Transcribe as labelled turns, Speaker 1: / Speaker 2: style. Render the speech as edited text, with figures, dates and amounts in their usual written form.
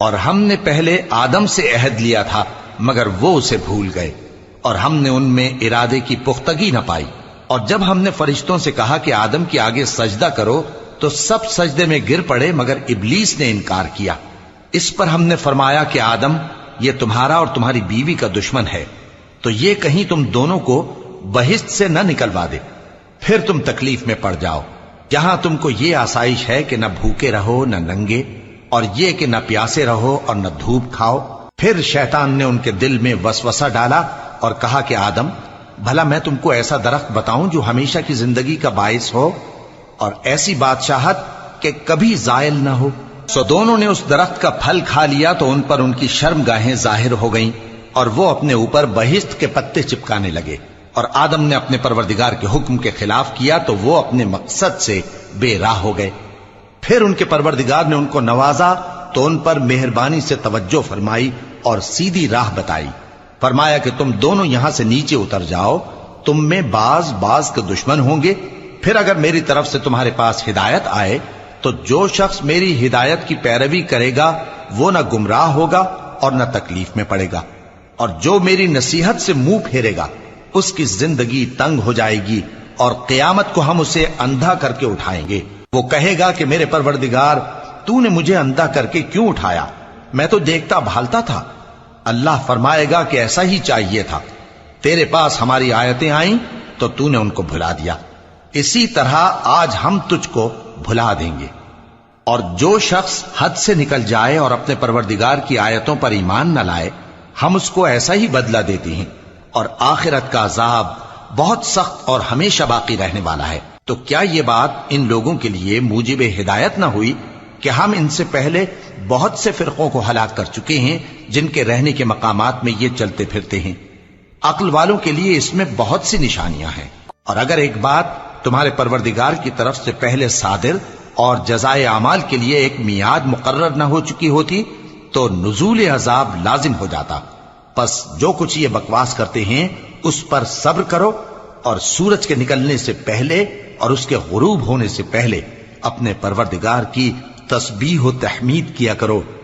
Speaker 1: اور ہم نے پہلے آدم سے عہد لیا تھا مگر وہ اسے بھول گئے، اور ہم نے ان میں ارادے کی پختگی نہ پائی۔ اور جب ہم نے فرشتوں سے کہا کہ آدم کے آگے سجدہ کرو تو سب سجدے میں گر پڑے مگر ابلیس نے انکار کیا۔ اس پر ہم نے فرمایا کہ آدم، یہ تمہارا اور تمہاری بیوی کا دشمن ہے، تو یہ کہیں تم دونوں کو بہشت سے نہ نکلوا دے، پھر تم تکلیف میں پڑ جاؤ۔ یہاں تم کو یہ آسائش ہے کہ نہ بھوکے رہو نہ ننگے، اور یہ کہ نہ پیاسے رہو اور نہ دھوپ کھاؤ۔ پھر شیطان نے ان کے دل میں وسوسہ ڈالا اور کہا کہ آدم، بھلا میں تم کو ایسا درخت بتاؤں جو ہمیشہ کی زندگی کا باعث ہو اور ایسی بادشاہت کہ کبھی زائل نہ ہو؟ سو دونوں نے اس درخت کا پھل کھا لیا تو ان پر ان کی شرمگاہیں ظاہر ہو گئیں، اور وہ اپنے اوپر بہشت کے پتے چپکانے لگے۔ اور آدم نے اپنے پروردگار کے حکم کے خلاف کیا تو وہ اپنے مقصد سے بے راہ ہو گئے۔ پھر ان کے پروردگار نے ان کو نوازا تو ان پر مہربانی سے توجہ فرمائی اور سیدھی راہ بتائی۔ فرمایا کہ تم دونوں یہاں سے نیچے اتر جاؤ، تم میں بعض کے دشمن ہوں گے، پھر اگر میری طرف سے تمہارے پاس ہدایت آئے تو جو شخص میری ہدایت کی پیروی کرے گا وہ نہ گمراہ ہوگا اور نہ تکلیف میں پڑے گا، اور جو میری نصیحت سے منہ پھیرے گا اس کی زندگی تنگ ہو جائے گی، اور قیامت کو ہم اسے اندھا کر کے اٹھائیں گے۔ وہ کہے گا کہ میرے پروردگار، تو نے مجھے اندھا کر کے کیوں اٹھایا؟ میں تو دیکھتا بھالتا تھا۔ اللہ فرمائے گا کہ ایسا ہی چاہیے تھا، تیرے پاس ہماری آیتیں آئیں تو تو نے ان کو بھلا دیا، اسی طرح آج ہم تجھ کو بھلا دیں گے۔ اور جو شخص حد سے نکل جائے اور اپنے پروردگار کی آیتوں پر ایمان نہ لائے، ہم اس کو ایسا ہی بدلہ دیتے ہیں، اور آخرت کا عذاب بہت سخت اور ہمیشہ باقی رہنے والا ہے۔ تو کیا یہ بات ان لوگوں کے لیے موجب ہدایت نہ ہوئی کہ ہم ان سے پہلے بہت سے فرقوں کو ہلاک کر چکے ہیں جن کے رہنے کے مقامات میں یہ چلتے پھرتے ہیں؟ عقل والوں کے لیے اس میں بہت سی نشانیاں ہیں۔ اور اگر ایک بات تمہارے پروردگار کی طرف سے پہلے صادر اور جزائے اعمال کے لیے ایک میعاد مقرر نہ ہو چکی ہوتی تو نزول عذاب لازم ہو جاتا۔ پس جو کچھ یہ بکواس کرتے ہیں اس پر صبر کرو، اور سورج کے نکلنے سے پہلے اور اس کے غروب ہونے سے پہلے اپنے پروردگار کی تسبیح و تحمید کیا کرو۔